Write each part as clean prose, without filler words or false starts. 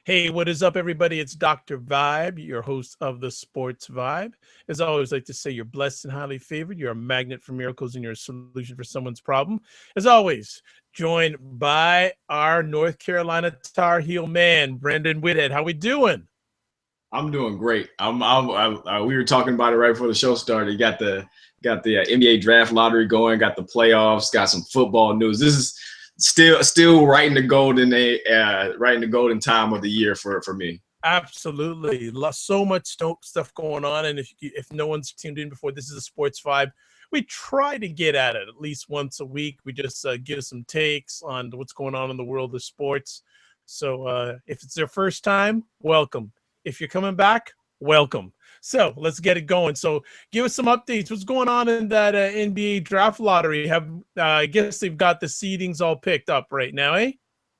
Hey, what is up, everybody? It's Dr. Vibe, your host of the Sports Vibe. As I always like to say, you're blessed and highly favored. You're a magnet for miracles and you're a solution for someone's problem. As always, joined by our North Carolina Tar Heel man, Brenden Whitted. How we doing? I'm doing great. We were talking about it right before the show started. You got the NBA draft lottery going, got the playoffs, got some football news. This is still right in the golden time of the year for me. Absolutely. So much stuff going on. And if no one's tuned in before, this is a Sports Vibe. We try to get at it at least once a week. We just give some takes on what's going on in the world of sports. So if it's their first time, welcome. If you're coming back, welcome. So let's get it going. So give us some updates. What's going on in that NBA draft lottery? I guess they've got the seedings all picked up right now, eh?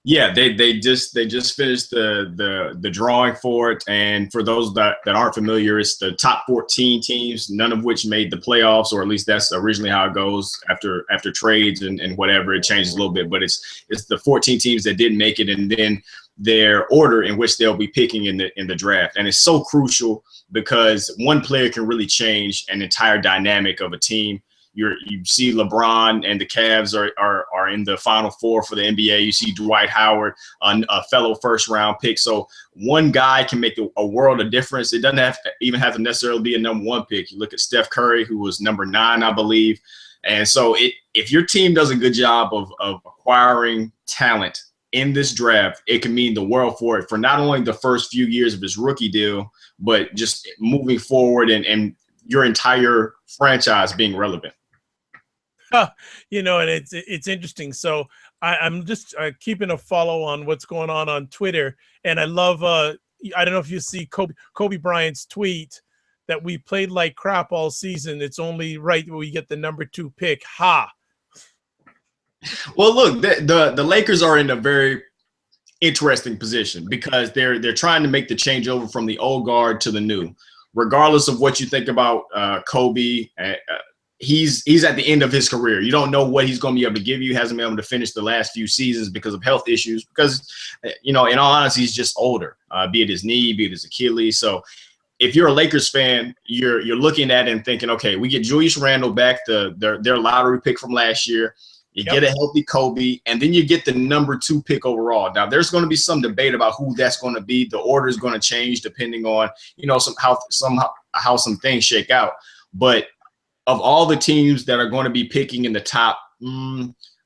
Yeah, they just finished the drawing for it, and for those that aren't familiar, it's the top 14 teams, none of which made the playoffs, or at least that's originally how it goes after trades and whatever. It changes a little bit, but it's the 14 teams that didn't make it, and then their order in which they'll be picking in the draft. And it's so crucial because one player can really change an entire dynamic of a team. You see LeBron and the Cavs are in the Final Four for the NBA. You see Dwight Howard, a fellow first-round pick. So one guy can make a world of difference. It doesn't even have to necessarily be a number one pick. You look at Steph Curry, who was number 9, I believe. And so if your team does a good job of acquiring talent in this draft, it can mean the world for it, for not only the first few years of his rookie deal, but just moving forward and your entire franchise being relevant. And it's interesting. So I'm just keeping a follow on what's going on Twitter, and I love. I don't know if you see Kobe Bryant's tweet that we played like crap all season. It's only right when we get the number 2 pick. Ha. Well, look, the Lakers are in a very interesting position because they're trying to make the changeover from the old guard to the new. Regardless of what you think about Kobe. He's at the end of his career. You don't know what he's going to be able to give you. He hasn't been able to finish the last few seasons because of health issues. Because, in all honesty, he's just older, be it his knee, be it his Achilles. So if you're a Lakers fan, you're looking at it and thinking, okay, we get Julius Randle back, their lottery pick from last year. You get a healthy Kobe, and then you get the number 2 pick overall. Now, there's going to be some debate about who that's going to be. The order is going to change depending on, how some things shake out. But of all the teams that are going to be picking in the top,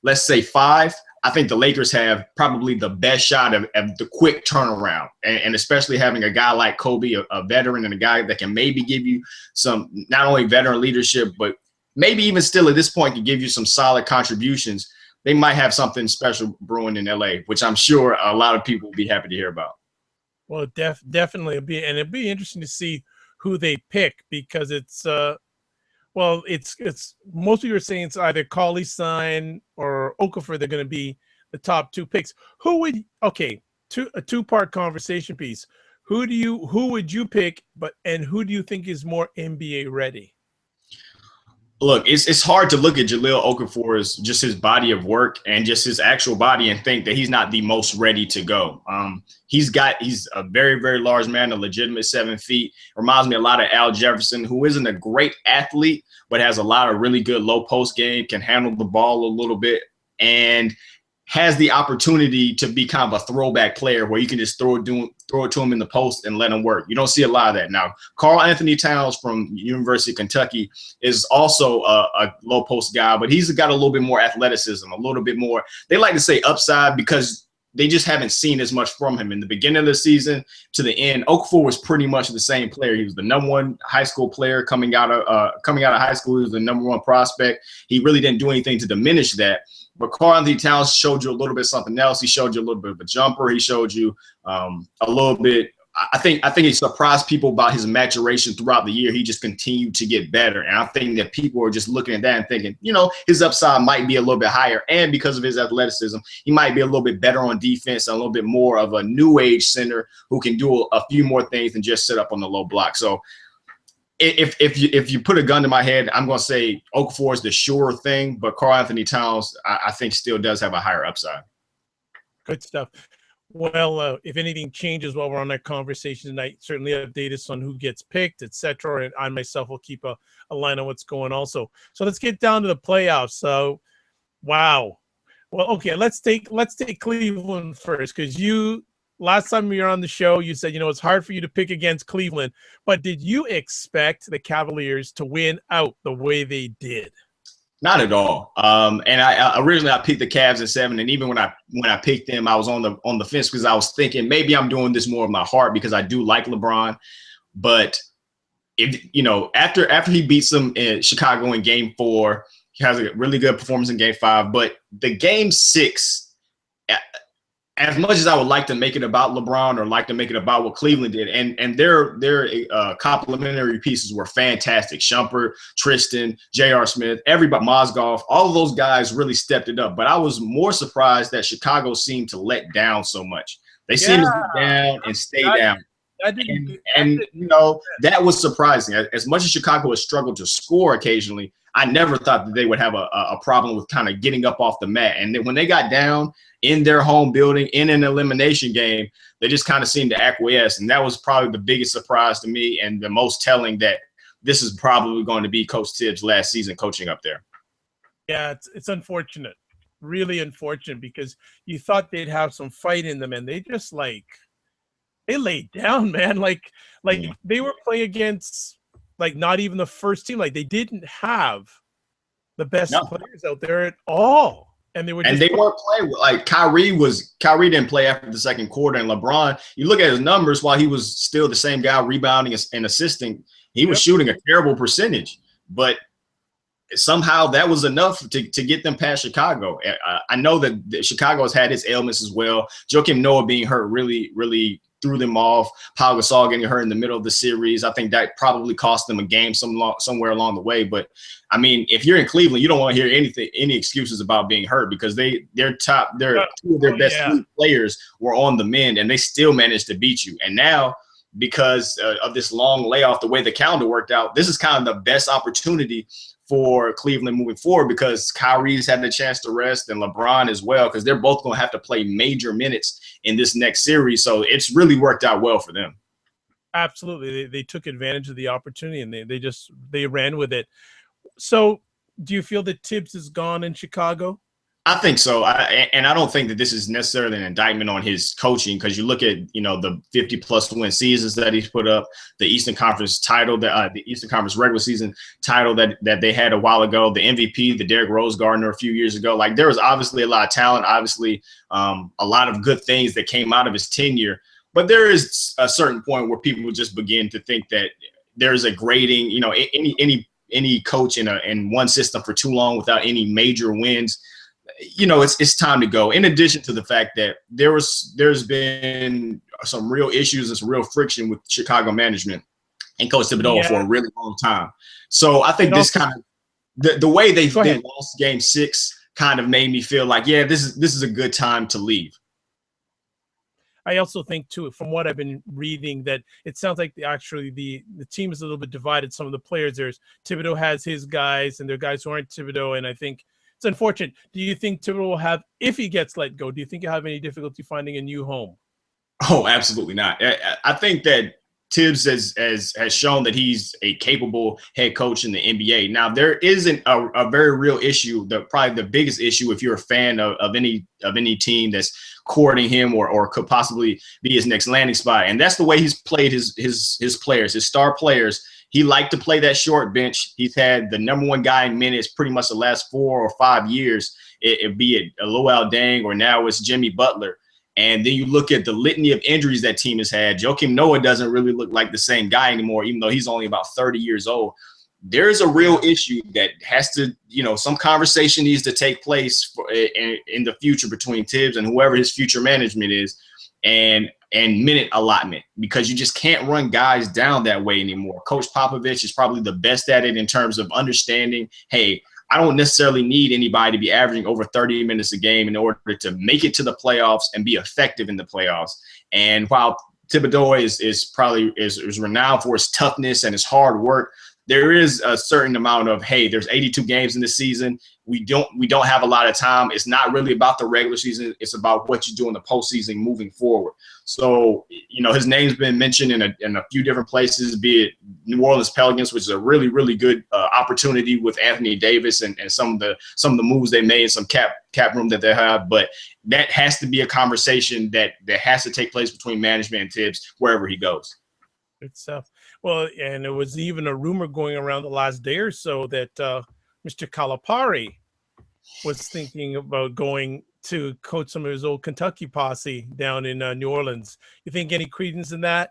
let's say 5, I think the Lakers have probably the best shot of the quick turnaround, and especially having a guy like Kobe, a veteran, and a guy that can maybe give you some not only veteran leadership, but maybe even still at this point can give you some solid contributions. They might have something special brewing in LA, which I'm sure a lot of people will be happy to hear about. Well, definitely it'd be interesting to see who they pick, because it's most of you are saying it's either Cauley-Stein or Okafor. They're going to be the top 2 picks. A 2-part conversation piece. Who would you pick, and who do you think is more NBA ready? Look, it's hard to look at Jahlil Okafor's just his body of work and just his actual body and think that he's not the most ready to go. He's a very, very large man, a legitimate 7 feet. Reminds me a lot of Al Jefferson, who isn't a great athlete, but has a lot of really good low post game, can handle the ball a little bit, and has the opportunity to be kind of a throwback player where you can just throw it to him in the post and let him work. You don't see a lot of that now. Karl-Anthony Towns from University of Kentucky is also a low post guy, but he's got a little bit more athleticism, a little bit more, they like to say upside, because they just haven't seen as much from him. In the beginning of the season to the end, Okafor was pretty much the same player. He was the number 1 high school player coming out of high school. He was the number 1 prospect. He really didn't do anything to diminish that. But Karl-Anthony Towns showed you a little bit something else. He showed you a little bit of a jumper. He showed you a little bit. I think he surprised people about his maturation throughout the year. He just continued to get better. And I think that people are just looking at that and thinking, his upside might be a little bit higher. And because of his athleticism, he might be a little bit better on defense, a little bit more of a new age center who can do a few more things than just sit up on the low block. So if you put a gun to my head, I'm going to say Okafor is the sure thing, but Karl-Anthony Towns, I think, still does have a higher upside. Good stuff. Well, if anything changes while we're on that conversation tonight, certainly update us on who gets picked, etc. And I myself will keep a line on what's going also. So let's get down to the playoffs. So, wow. Well, okay, let's take Cleveland first, because you last time we were on the show, you said it's hard for you to pick against Cleveland, but did you expect the Cavaliers to win out the way they did? Not at all. And I originally I picked the Cavs in 7, and even when I picked them, I was on the fence because I was thinking maybe I'm doing this more of my heart because I do like LeBron. But if after he beats them in Chicago in Game 4, he has a really good performance in Game 5. But the Game 6, as much as I would like to make it about LeBron or like to make it about what Cleveland did, and their complementary pieces were fantastic. Shumpert, Tristan, J.R. Smith, everybody, Mozgov, all of those guys really stepped it up. But I was more surprised that Chicago seemed to let down so much. They seemed to go down and stay down. And that was surprising. As much as Chicago has struggled to score occasionally, I never thought that they would have a problem with kind of getting up off the mat. And then when they got down in their home building in an elimination game, they just kind of seemed to acquiesce. And that was probably the biggest surprise to me and the most telling that this is probably going to be Coach Tibbs' last season coaching up there. Yeah, it's unfortunate, really unfortunate, because you thought they'd have some fight in them, and they just they laid down, man. They were playing against not even the first team. They didn't have the best players out there at all. And they weren't playing. Kyrie didn't play after the second quarter, and LeBron, you look at his numbers while he was still the same guy rebounding and assisting, he was shooting a terrible percentage, but somehow that was enough to get them past Chicago. I know that Chicago has had its ailments as well. Joakim Noah being hurt really, really threw them off. Pau Gasol getting hurt in the middle of the series, I think that probably cost them a game somewhere along the way. But I mean, if you're in Cleveland, you don't want to hear any excuses about being hurt, because two of their best players were on the mend, and they still managed to beat you. And now, because of this long layoff, the way the calendar worked out, this is kind of the best opportunity for Cleveland moving forward, because Kyrie's had the chance to rest, and LeBron as well, because they're both going to have to play major minutes in this next series. So it's really worked out well for them. Absolutely. They took advantage of the opportunity, and they ran with it. So do you feel that Tibbs is gone in Chicago? I think so. I don't think that this is necessarily an indictment on his coaching, because you look at, the 50-plus win seasons that he's put up, the Eastern Conference title, the Eastern Conference regular season title that they had a while ago, the MVP, the Derrick Rose Gardner a few years ago. There was obviously a lot of talent, obviously a lot of good things that came out of his tenure. But there is a certain point where people just begin to think that there's a grading, any coach in one system for too long without any major wins, it's time to go. In addition to the fact that there's been some real issues and some real friction with Chicago management and Coach Thibodeau for a really long time. So I think this kind of the way they lost Game 6 kind of made me feel like, this is a good time to leave. I also think too, from what I've been reading, that it sounds like the team is a little bit divided. Some of the players, Thibodeau has his guys, and there are guys who aren't Thibodeau, and I think it's unfortunate. Do you think Thibodeau will have, if he gets let go, do you think he'll have any difficulty finding a new home? Oh, absolutely not. I think that Tibbs has shown that he's a capable head coach in the NBA. Now, there isn't a very real issue. Probably the biggest issue, if you're a fan of any team that's courting him or could possibly be his next landing spot, and that's the way he's played his players, his star players. He liked to play that short bench. He's had the number one guy in minutes pretty much the last 4 or 5 years, be it Luol Deng or now it's Jimmy Butler. And then you look at the litany of injuries that team has had. Joakim Noah doesn't really look like the same guy anymore, even though he's only about 30 years old. There's a real issue that has to, some conversation needs to take place in the future between Tibbs and whoever his future management is, and minute allotment, because you just can't run guys down that way anymore. Coach Popovich is probably the best at it in terms of understanding, hey, I don't necessarily need anybody to be averaging over 30 minutes a game in order to make it to the playoffs and be effective in the playoffs. And while Thibodeau is renowned for his toughness and his hard work, there is a certain amount of, hey, there's 82 games in the season. We don't have a lot of time. It's not really about the regular season. It's about what you do in the postseason moving forward. So, his name's been mentioned in a few different places, be it New Orleans Pelicans, which is a really, really good opportunity with Anthony Davis and some of the moves they made, some cap room that they have. But that has to be a conversation that has to take place between management and Tibbs wherever he goes. Good stuff. Well, and there was even a rumor going around the last day or so that Mr. Calipari was thinking about going to coach some of his old Kentucky posse down in New Orleans. You think any credence in that?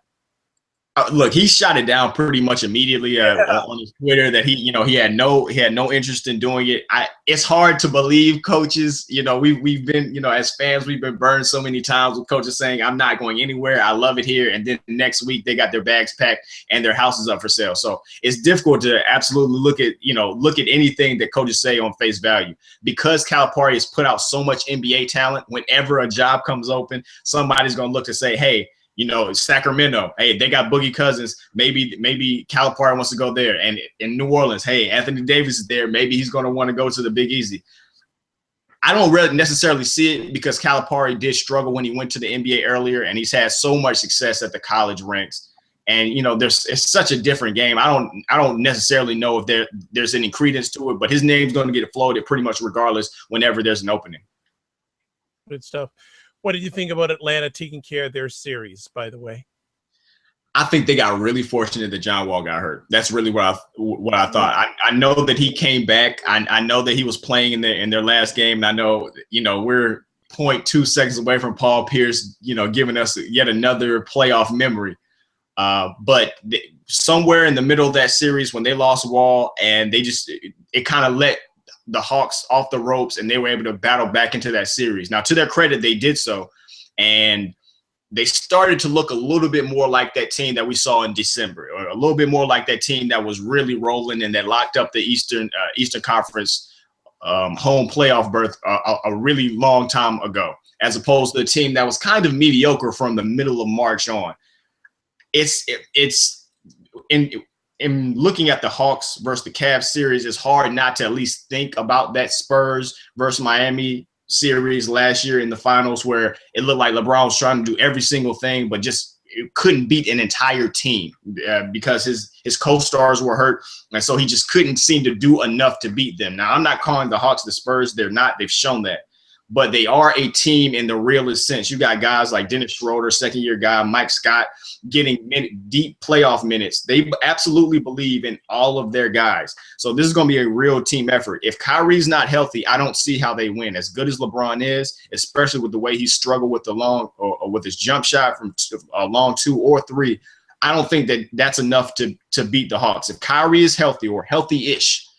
Look, he shot it down pretty much immediately on his Twitter that he had no interest in doing it. It's hard to believe coaches. We've been as fans we've been burned so many times with coaches saying I'm not going anywhere. I love it here, and then next week they got their bags packed and their house is up for sale. So it's difficult to absolutely look at anything that coaches say on face value, because Calipari has put out so much NBA talent. Whenever a job comes open, somebody's going to look to say, hey, Sacramento, hey, they got Boogie Cousins. Maybe Calipari wants to go there. And in New Orleans, hey, Anthony Davis is there. Maybe he's going to want to go to the Big Easy. I don't really necessarily see it, because Calipari did struggle when he went to the NBA earlier, and he's had so much success at the college ranks. And it's such a different game. I don't necessarily know if there's any credence to it, but his name's going to get floated pretty much regardless whenever there's an opening. Good stuff. What did you think about Atlanta taking care of their series, by the way? I think they got really fortunate that John Wall got hurt. That's really what I thought. I know that he came back. I know that he was playing in their last game. And I know, we're 0.2 seconds away from Paul Pierce, giving us yet another playoff memory. But somewhere in the middle of that series, when they lost Wall, and it kind of let the Hawks off the ropes, and they were able to battle back into that series. Now, to their credit, they did so, and they started to look a little bit more like that team that we saw in December, or a little bit more like that team that was really rolling and that locked up the Eastern Conference home playoff berth a really long time ago, as opposed to a team that was kind of mediocre from the middle of March on. In looking at the Hawks versus the Cavs series, it's hard not to at least think about that Spurs versus Miami series last year in the finals, where it looked like LeBron was trying to do every single thing, but just couldn't beat an entire team because his co-stars were hurt. And so he just couldn't seem to do enough to beat them. Now, I'm not calling the Hawks the Spurs. They're not. They've shown that. But they are a team in the realest sense. You got guys like Dennis Schroeder, second-year guy, Mike Scott, getting deep playoff minutes. They absolutely believe in all of their guys. So this is going to be a real team effort. If Kyrie's not healthy, I don't see how they win. As good as LeBron is, especially with the way he struggled with the long or with his jump shot from a long 2 or 3, I don't think that's enough to beat the Hawks. If Kyrie is healthy or healthy-ish,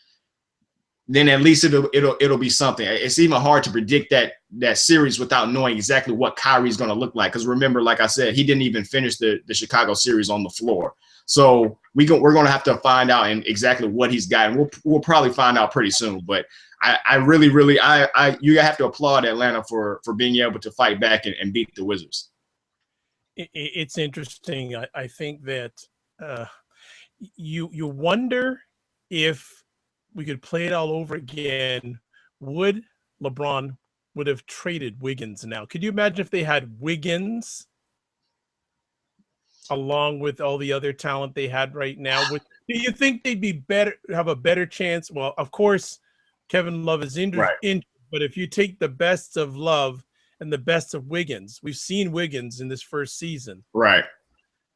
then at least it'll be something. It's even hard to predict that series without knowing exactly what Kyrie's going to look like. Because remember, like I said, he didn't even finish the Chicago series on the floor. So we're going to have to find out exactly what he's got, and we'll probably find out pretty soon. But I really you have to applaud Atlanta for being able to fight back and beat the Wizards. It's interesting. I think that you wonder if we could play it all over again. Would LeBron would have traded Wiggins now? Could you imagine if they had Wiggins along with all the other talent they had right now? Do you think they'd be better, have a better chance? Well, of course, Kevin Love is injured, but if you take the best of Love and the best of Wiggins, we've seen Wiggins in this first season. Right.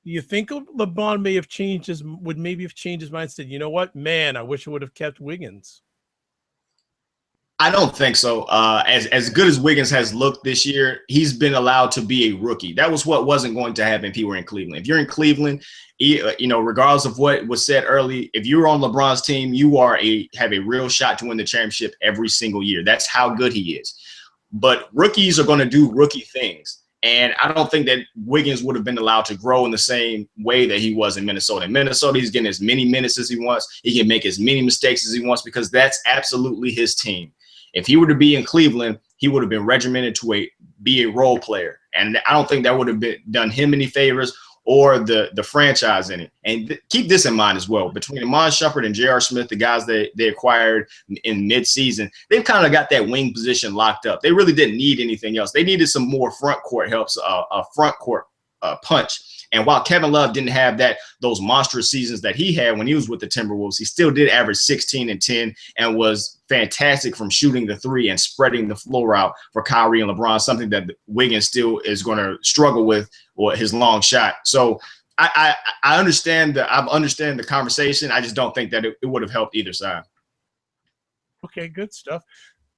Do you think LeBron may have changed his mind? Said, you know what, man, I wish I would have kept Wiggins. I don't think so. As good as Wiggins has looked this year, he's been allowed to be a rookie. That was what wasn't going to happen if he were in Cleveland. If you're in Cleveland, regardless of what was said early, if you're on LeBron's team, you have a real shot to win the championship every single year. That's how good he is. But rookies are going to do rookie things. And I don't think that Wiggins would have been allowed to grow in the same way that he was in Minnesota. In Minnesota, he's getting as many minutes as he wants. He can make as many mistakes as he wants because that's absolutely his team. If he were to be in Cleveland, he would have been regimented to be a role player. And I don't think that would have done him any favors or the franchise in it. And keep this in mind as well. Between Amon Shumpert and J.R. Smith, the guys that they acquired in midseason, they've kind of got that wing position locked up. They really didn't need anything else. They needed some more front court helps, a front court punch. And while Kevin Love didn't have those monstrous seasons that he had when he was with the Timberwolves, he still did average 16 and 10 and was fantastic from shooting the three and spreading the floor out for Kyrie and LeBron, something that Wiggins still is going to struggle with, or his long shot. So I understand the conversation. I just don't think that it would have helped either side. Okay, good stuff.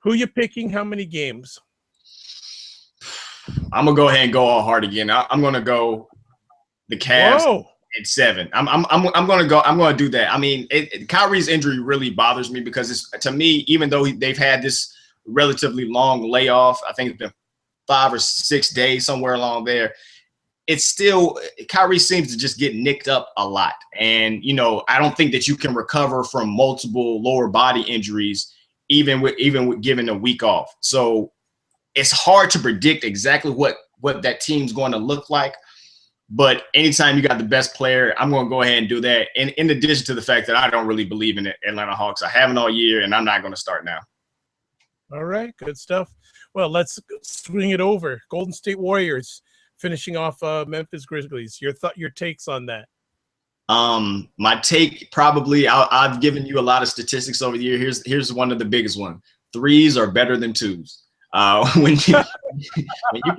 Who you picking? How many games? I'm gonna go ahead and go all hard again. I'm gonna go the Cavs at 7. I'm gonna do that. I mean, Kyrie's injury really bothers me because to me, even though they've had this relatively long layoff, I think it's been 5 or 6 days, somewhere along there. It's still, Kyrie seems to just get nicked up a lot. And, I don't think that you can recover from multiple lower body injuries, even with giving a week off. So it's hard to predict exactly what that team's going to look like. But anytime you got the best player, I'm going to go ahead and do that. And in addition to the fact that I don't really believe in the Atlanta Hawks. I haven't all year, and I'm not going to start now. All right, good stuff. Well, let's swing it over. Golden State Warriors finishing off Memphis Grizzlies. Your takes on that? My take, probably, I've given you a lot of statistics over the year. Here's one of the biggest ones. Threes are better than twos. When you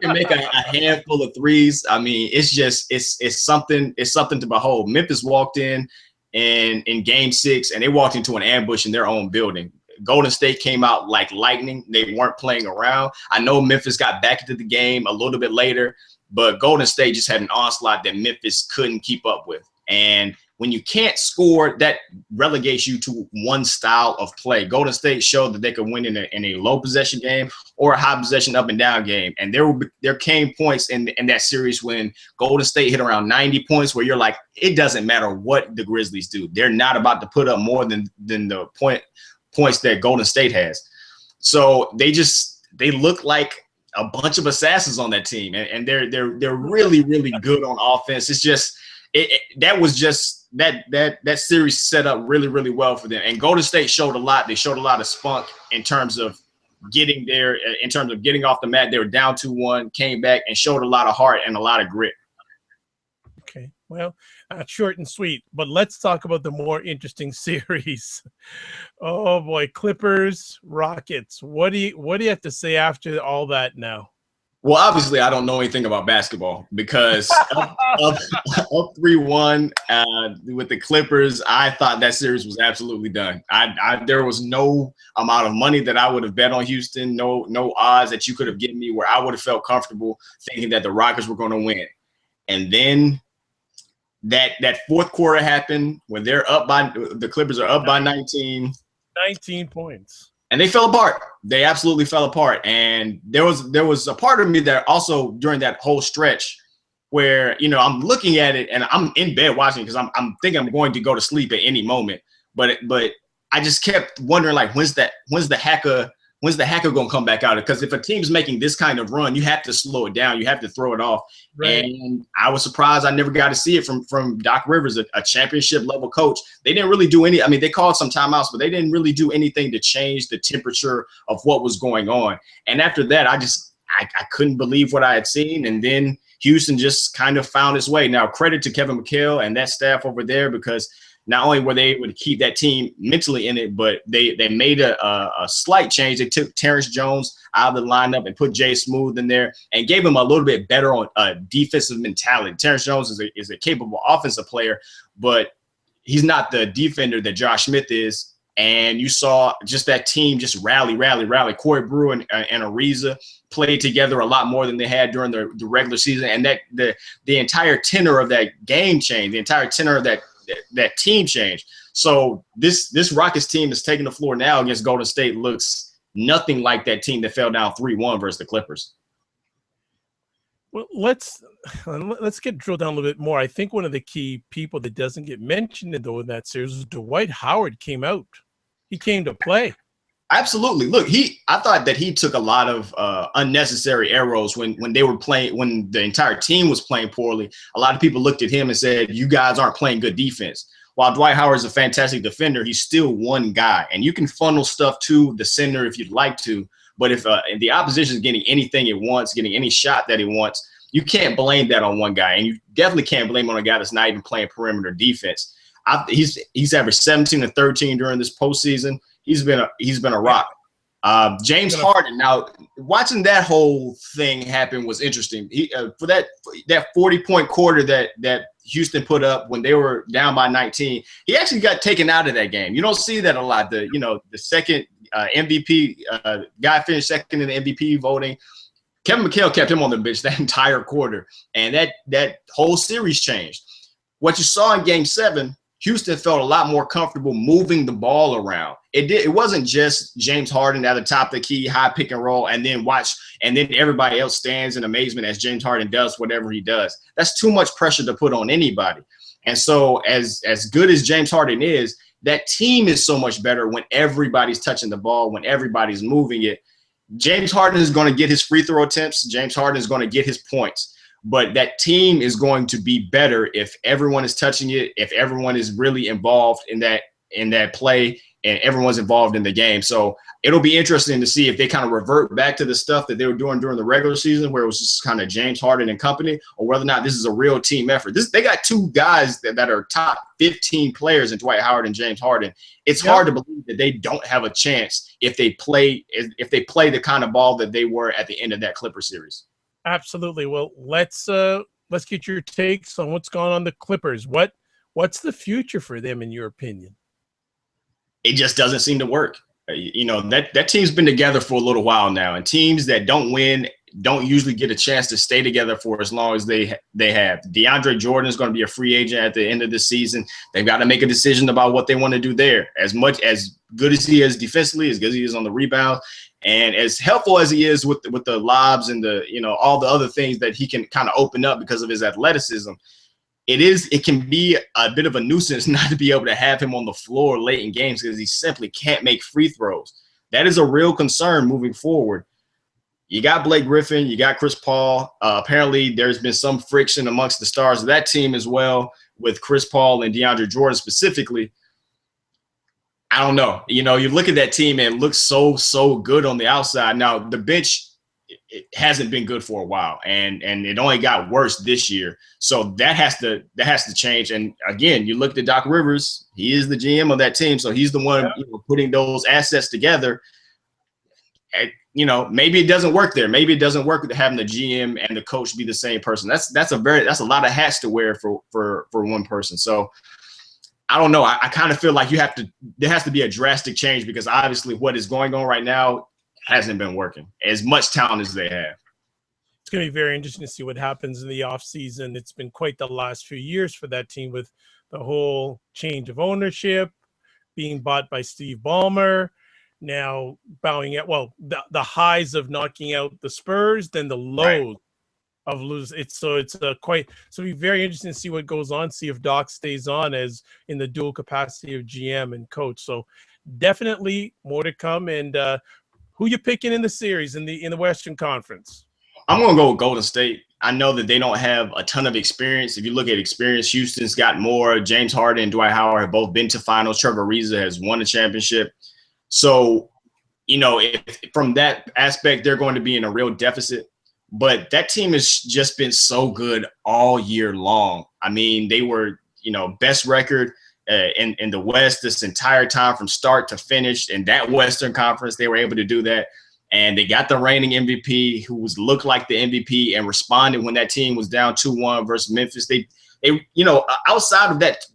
can make a handful of threes, I mean, it's something to behold. Memphis walked in game 6, and they walked into an ambush in their own building. Golden State came out like lightning. They weren't playing around. I know Memphis got back into the game a little bit later, but Golden State just had an onslaught that Memphis couldn't keep up with. And when you can't score, that relegates you to one style of play. Golden State showed that they could win in a low possession game or a high possession up and down game. And there came points in that series when Golden State hit around 90 points where you're like, it doesn't matter what the Grizzlies do. They're not about to put up more than the points that Golden State has. So they look like a bunch of assassins on that team. And they're really, really good on offense. It's just that series set up really, really well for them. And Golden State showed a lot. They showed a lot of spunk in terms of getting there, in terms of getting off the mat. They were down 2-1, came back, and showed a lot of heart and a lot of grit. Okay, well, short and sweet, but let's talk about the more interesting series. Oh boy, Clippers, Rockets. What do you have to say after all that now? Well, obviously, I don't know anything about basketball because up 3-1 with the Clippers, I thought that series was absolutely done. There was no amount of money that I would have bet on Houston, no odds that you could have given me where I would have felt comfortable thinking that the Rockets were going to win. And then that fourth quarter happened when the Clippers are up by 19. 19 points. And they fell apart. They absolutely fell apart. And there was a part of me that also during that whole stretch where, I'm looking at it and I'm in bed watching because I'm thinking I'm going to go to sleep at any moment. But I just kept wondering, like, when's the hacker going to come back out? Because if a team's making this kind of run, you have to slow it down. You have to throw it off. Right. And I was surprised I never got to see it from Doc Rivers, a championship level coach. They didn't really do any. I mean, they called some timeouts, but they didn't really do anything to change the temperature of what was going on. And after that, I couldn't believe what I had seen. And then Houston just kind of found its way. Now, credit to Kevin McHale and that staff over there, because not only were they able to keep that team mentally in it, but they made a slight change. They took Terrence Jones out of the lineup and put Jay Smooth in there and gave him a little bit better on defensive mentality. Terrence Jones is a capable offensive player, but he's not the defender that Josh Smith is. And you saw just that team just rally. Corey Brewer and Ariza played together a lot more than they had during the regular season. And that the entire tenor of that game changed. The entire tenor of that team changed. So this Rockets team is taking the floor now against Golden State looks nothing like that team that fell down 3-1 versus the Clippers. Well, let's get drilled down a little bit more. I think one of the key people that doesn't get mentioned in that series is Dwight Howard came out. He came to play. Absolutely. Look, I thought that he took a lot of unnecessary arrows when they were playing, when the entire team was playing poorly. A lot of people looked at him and said, you guys aren't playing good defense. While Dwight Howard is a fantastic defender, he's still one guy, and you can funnel stuff to the center if you'd like to. But if the opposition is getting anything it wants, getting any shot that it wants, you can't blame that on one guy, and you definitely can't blame on a guy that's not even playing perimeter defense. He's averaged 17 and 13 during this postseason. He's been a rock. James Harden. Now, watching that whole thing happen was interesting. For that 40-point quarter that Houston put up when they were down by 19, he actually got taken out of that game. You don't see that a lot. The second MVP guy finished second in the MVP voting. Kevin McHale kept him on the bench that entire quarter, and that whole series changed. What you saw in Game 7, Houston felt a lot more comfortable moving the ball around. It wasn't just James Harden at the top of the key, high pick and roll, and then everybody else stands in amazement as James Harden does whatever he does. That's too much pressure to put on anybody. And so as good as James Harden is, that team is so much better when everybody's touching the ball, when everybody's moving it. James Harden is going to get his free throw attempts. James Harden is going to get his points. But that team is going to be better if everyone is touching it, if everyone is really involved in that play, and everyone's involved in the game. So it'll be interesting to see if they kind of revert back to the stuff that they were doing during the regular season, where it was just kind of James Harden and company, or whether or not this is a real team effort. They got two guys that are top 15 players in Dwight Howard and James Harden. It's hard to believe that they don't have a chance if they play the kind of ball that they were at the end of that Clipper series. Absolutely. Well, let's get your takes on what's going on the Clippers. What's the future for them in your opinion? It just doesn't seem to work. That team's been together for a little while now, and teams that don't win don't usually get a chance to stay together for as long as they have. DeAndre Jordan is going to be a free agent at the end of the season. They've got to make a decision about what they want to do there. As good as he is defensively, as good as he is on the rebound, and as helpful as he is with the lobs and all the other things that he can kind of open up because of his athleticism, it can be a bit of a nuisance not to be able to have him on the floor late in games because he simply can't make free throws. That is a real concern moving forward. You got Blake Griffin, you got Chris Paul. Apparently, there's been some friction amongst the stars of that team as well, with Chris Paul and DeAndre Jordan specifically. I don't know. You look at that team and it looks so good on the outside. Now, the bench, it hasn't been good for a while, and it only got worse this year. So that has to change. And again, you look at Doc Rivers; he is the GM of that team, so he's the one putting those assets together. Maybe it doesn't work there. Maybe it doesn't work with having the GM and the coach be the same person. That's a lot of hats to wear for one person. So I don't know. I kind of feel like there has to be a drastic change, because obviously what is going on right now hasn't been working as much talent as they have. It's going to be very interesting to see what happens in the offseason. It's been quite the last few years for that team, with the whole change of ownership, being bought by Steve Ballmer, now bowing out. Well, the highs of knocking out the Spurs, then the lows of losing. So it'll be very interesting to see what goes on, see if Doc stays on as in the dual capacity of GM and coach. So definitely more to come. And who you picking in the series in the Western Conference? I'm going to go with Golden State. I know that they don't have a ton of experience. If you look at experience, Houston's got more. James Harden and Dwight Howard have both been to finals. Trevor Ariza has won a championship. So, if from that aspect, they're going to be in a real deficit. But that team has just been so good all year long. I mean, they were, best record in the West this entire time from start to finish. In that Western Conference, they were able to do that. And they got the reigning MVP, who looked like the MVP and responded when that team was down 2-1 versus Memphis. They outside of that,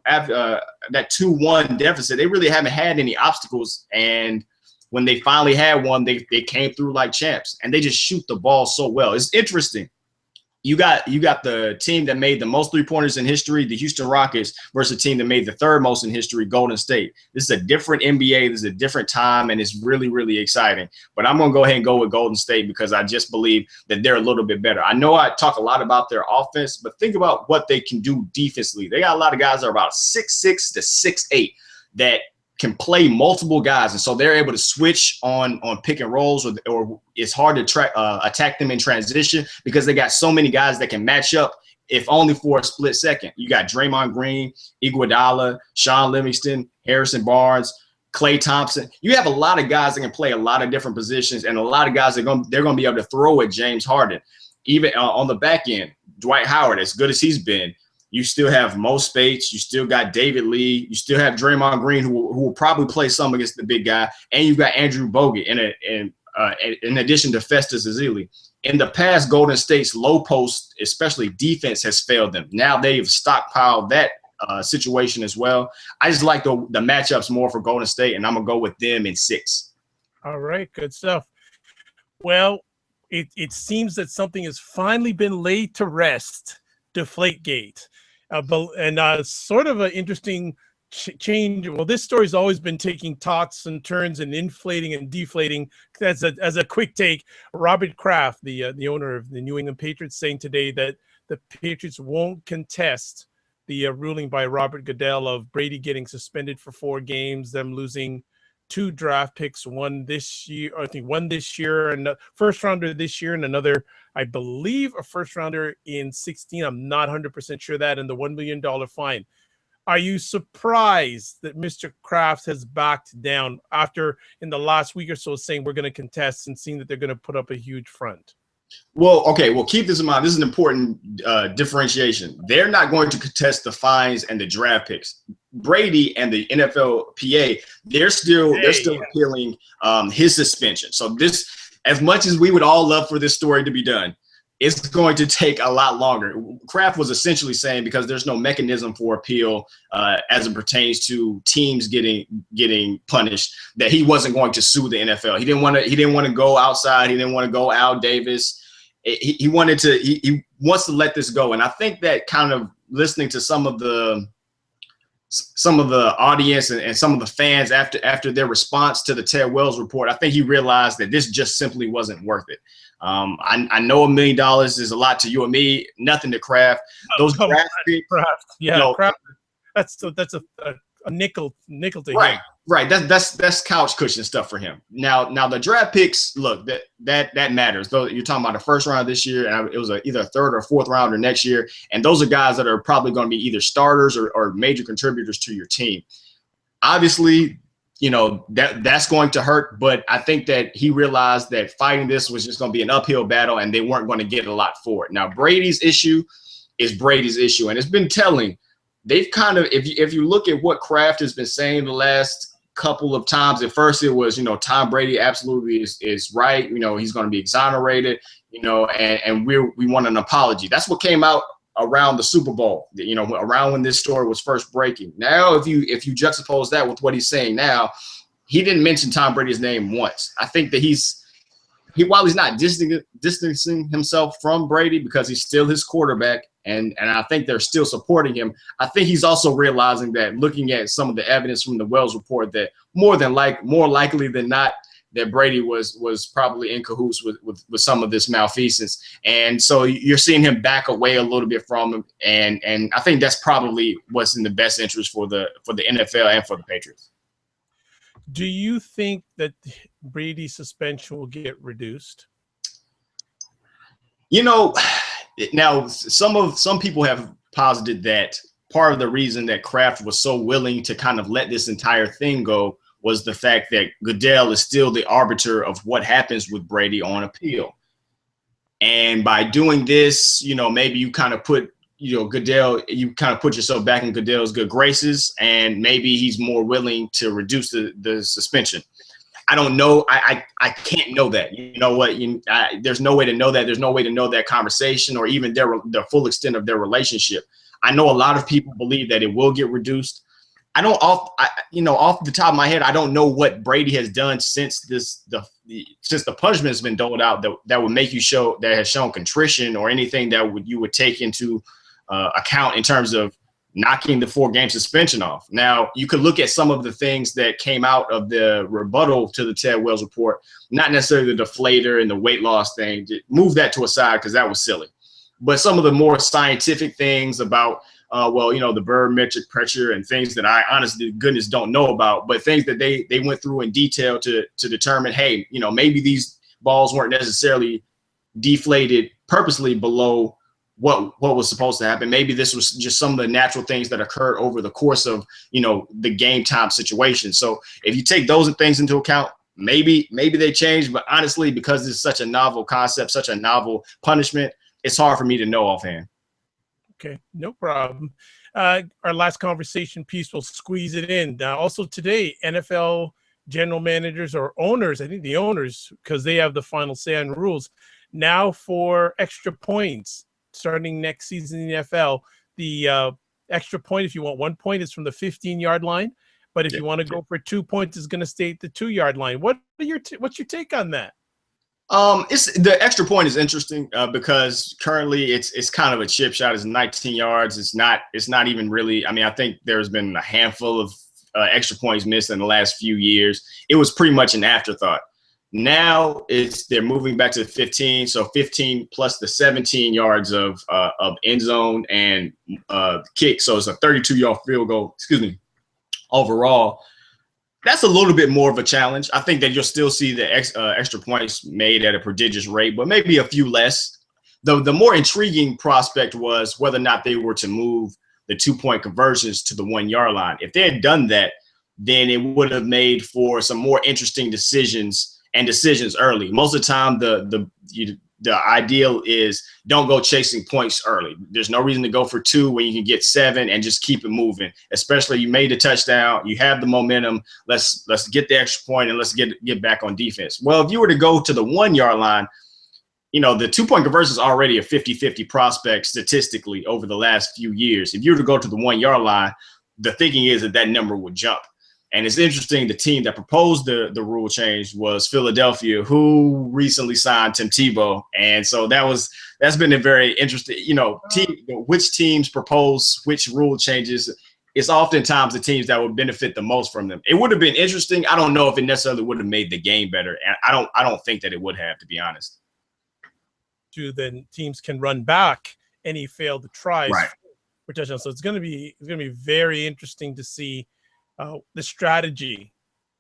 after that 2-1 deficit, they really haven't had any obstacles. And when they finally had one, they came through like champs, and they just shoot the ball so well. It's interesting. You got the team that made the most three-pointers in history, the Houston Rockets, versus a team that made the third most in history, Golden State. This is a different NBA. This is a different time, and it's really, really exciting. But I'm going to go ahead and go with Golden State because I just believe that they're a little bit better. I know I talk a lot about their offense, but think about what they can do defensively. They got a lot of guys that are about 6'6" to 6'8" that can play multiple guys, and so they're able to switch on pick and rolls, or it's hard to attack them in transition because they got so many guys that can match up, if only for a split second. You got Draymond Green, Iguodala, Sean Livingston, Harrison Barnes, Klay Thompson. You have a lot of guys that can play a lot of different positions, and a lot of guys they're going to be able to throw at James Harden. Even on the back end, Dwight Howard, as good as he's been, you still have Mo Spates, you still got David Lee, you still have Draymond Green, who will probably play some against the big guy, and you've got Andrew Bogut in addition to Festus Ezeli. In the past, Golden State's low post, especially defense, has failed them. Now they've stockpiled that situation as well. I just like the matchups more for Golden State, and I'm going to go with them in 6. All right, good stuff. Well, it seems that something has finally been laid to rest, Deflategate. And sort of an interesting change. Well, this story's always been taking toss and turns and inflating and deflating. As a quick take, Robert Kraft, the owner of the New England Patriots, saying today that the Patriots won't contest the ruling by Robert Goodell of Brady getting suspended for 4 games, them losing 2 draft picks, one this year, and a first rounder this year, and another, I believe, a first rounder in 2016. I'm not 100% sure that, and the $1 million fine. Are you surprised that Mr. Kraft has backed down after, in the last week or so, saying we're going to contest and seeing that they're going to put up a huge front? Well, okay. Well, keep this in mind. This is an important differentiation. They're not going to contest the fines and the draft picks. Brady and the NFLPA, they're still appealing his suspension. So this, as much as we would all love for this story to be done, it's going to take a lot longer. Kraft was essentially saying, because there's no mechanism for appeal as it pertains to teams getting punished, that he wasn't going to sue the NFL. He didn't want to go outside. He didn't want to go Al Davis. He wants to let this go. And I think that, kind of listening to some of the audience and some of the fans after their response to the Ted Wells report, I think he realized that this just simply wasn't worth it. I know $1 million is a lot to you and me, nothing to Kraft. Those draft picks, Kraft. That's a nickel to right, him. Right. That's couch cushion stuff for him. Now the draft picks, look, that matters. Though you're talking about the first round this year, and it was either a 3rd or 4th rounder next year, and those are guys that are probably going to be either starters or major contributors to your team. Obviously, that's going to hurt, but I think that he realized that fighting this was just going to be an uphill battle, and they weren't going to get a lot for it. Now, Brady's issue is Brady's issue, and it's been telling. They've kind of, if you look at what Kraft has been saying the last couple of times, at first it was, Tom Brady absolutely is right. He's going to be exonerated, and we want an apology. That's what came out around the Super Bowl, around when this story was first breaking. Now, if you juxtapose that with what he's saying now, he didn't mention Tom Brady's name once. I think that while he's not distancing himself from Brady because he's still his quarterback, and I think they're still supporting him, I think he's also realizing that, looking at some of the evidence from the Wells report, that more likely than not, that Brady was probably in cahoots with some of this malfeasance. And so you're seeing him back away a little bit from him, and I think that's probably what's in the best interest for the NFL and for the Patriots. Do you think that Brady's suspension will get reduced? Now some people have posited that part of the reason that Kraft was so willing to kind of let this entire thing go was the fact that Goodell is still the arbiter of what happens with Brady on appeal. And by doing this, maybe you kind of put Goodell, you kind of put yourself back in Goodell's good graces, and maybe he's more willing to reduce the suspension. I don't know. I can't know that. You know what? There's no way to know that. There's no way to know that conversation or even the full extent of their relationship. I know a lot of people believe that it will get reduced. Off the top of my head, I don't know what Brady has done since the punishment has been doled out that would make you has shown contrition or anything that you would take into account in terms of knocking the 4-game suspension off. Now, you could look at some of the things that came out of the rebuttal to the Ted Wells report, not necessarily the deflator and the weight loss thing. Move that to a side because that was silly. But some of the more scientific things about well, the barometric pressure and things that I honestly, goodness, don't know about, but things that they went through in detail to determine, hey, maybe these balls weren't necessarily deflated purposely below what was supposed to happen. Maybe this was just some of the natural things that occurred over the course of, the game time situation. So if you take those things into account, maybe they change. But honestly, because it's such a novel concept, such a novel punishment, it's hard for me to know offhand. Okay, no problem. Our last conversation piece, we'll squeeze it in. Also today, NFL general managers or owners, I think the owners, because they have the final say on rules, now for extra points starting next season in the NFL. The extra point, if you want 1 point, is from the 15-yard line. But if you want to go for 2 points, it's going to stay at the 2-yard line. What's your take on that? It's the extra point is interesting because currently it's kind of a chip shot. It's 19 yards. It's not even really. I mean, I think there's been a handful of extra points missed in the last few years. It was pretty much an afterthought. Now they're moving back to the 15, so 15 plus the 17 yards of end zone and kick. So it's a 32-yard field goal. Excuse me. Overall, that's a little bit more of a challenge. I think that you'll still see the extra points made at a prodigious rate, but maybe a few less. The more intriguing prospect was whether or not they were to move the 2-point conversions to the 1-yard line. If they had done that, then it would have made for some more interesting decisions early. Most of the time, the ideal is don't go chasing points early. There's no reason to go for 2 when you can get 7 and just keep it moving. Especially you made the touchdown, you have the momentum. Let's get the extra point and let's get back on defense. Well, if you were to go to the 1-yard line, the 2-point conversion is already a 50-50 prospect statistically over the last few years. If you were to go to the 1-yard line, the thinking is that number would jump. And it's interesting, the team that proposed the rule change was Philadelphia, who recently signed Tim Tebow. And so that's been a very interesting, which teams propose which rule changes. It's oftentimes the teams that would benefit the most from them. It would have been interesting. I don't know if it necessarily would have made the game better. And I don't think that it would have, to be honest. Then teams can run back any failed tries for touchdowns. So it's going to be very interesting to see the strategy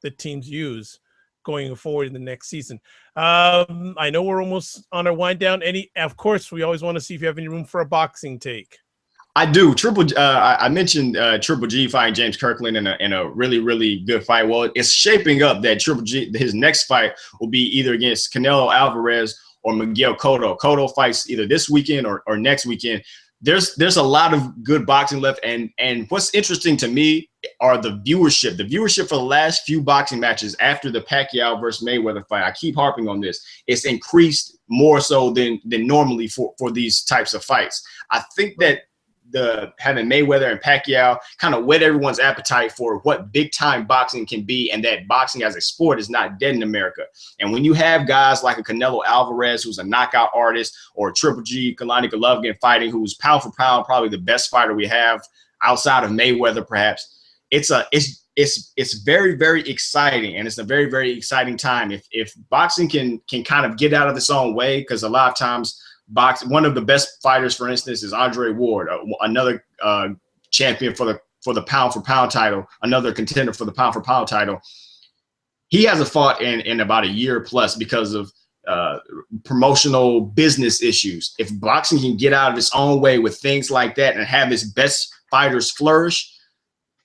that teams use going forward in the next season. I know we're almost on our wind down. Of course, we always want to see if you have any room for a boxing take. I do. I mentioned Triple G fighting James Kirkland in a really, really good fight. Well, it's shaping up that Triple G, his next fight will be either against Canelo Alvarez or Miguel Cotto. Cotto fights either this weekend or next weekend. There's a lot of good boxing left, and what's interesting to me are the viewership. The viewership for the last few boxing matches after the Pacquiao versus Mayweather fight, I keep harping on this, it's increased more so than normally for these types of fights. I think that having Mayweather and Pacquiao kind of whet everyone's appetite for what big time boxing can be, and that boxing as a sport is not dead in America. And when you have guys like a Canelo Alvarez, who's a knockout artist, or Triple G, Kalani Golovkin fighting, who's pound for pound probably the best fighter we have outside of Mayweather, perhaps, it's very, very exciting, and it's a very, very exciting time if boxing can kind of get out of its own way, because a lot of times one of the best fighters, for instance, is Andre Ward, another champion for the pound for pound title, another contender for the pound for pound title. He hasn't fought in about a year plus because of promotional business issues. If boxing can get out of its own way with things like that and have its best fighters flourish,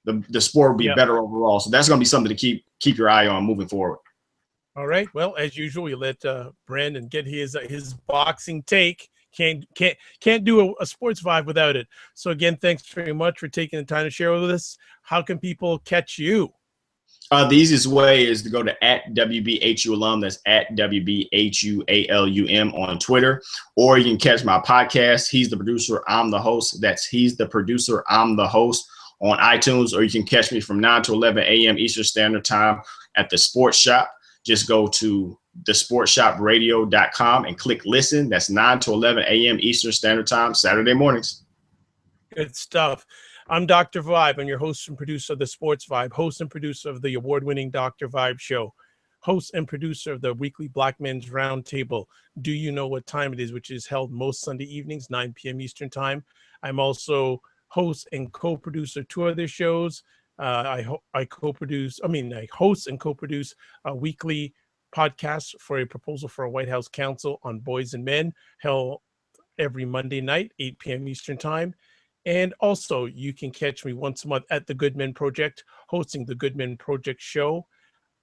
the sport will be better overall. So that's going to be something to keep your eye on moving forward. All right. Well, as usual, we let Brenden get his boxing take. Can't do a sports vibe without it. So again, thanks very much for taking the time to share with us. How can people catch you? The easiest way is to go to @WBHUalum. That's @WBHUALUM on Twitter. Or you can catch my podcast, He's the Producer, I'm the Host. That's He's the Producer, I'm the Host on iTunes. Or you can catch me from 9 to 11 a.m. Eastern Standard Time at the Sports Shop. Just go to thesportshopradio.com and click listen. That's 9 to 11 a.m. Eastern Standard Time, Saturday mornings. Good stuff. I'm Dr. Vibe. I'm your host and producer of the Sports Vibe, host and producer of the award-winning Dr. Vibe Show, host and producer of the weekly Black Men's Roundtable, Do You Know What Time It Is, which is held most Sunday evenings, 9 p.m. Eastern Time. I'm also host and co-producer two other shows. I host and co-produce a weekly podcast for a proposal for a White House council on boys and men, held every Monday night, 8 p.m. Eastern time. And also, you can catch me once a month at the Good Men Project, hosting the Good Men Project show.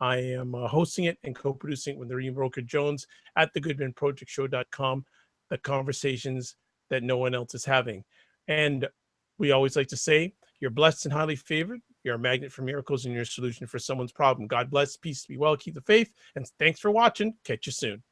I am hosting it and co-producing it with Noreen Roker Jones at thegoodmenprojectshow.com, the conversations that no one else is having. And we always like to say, you're blessed and highly favored. You're a magnet for miracles and you're a solution for someone's problem. God bless, peace, be well, keep the faith, and thanks for watching. Catch you soon.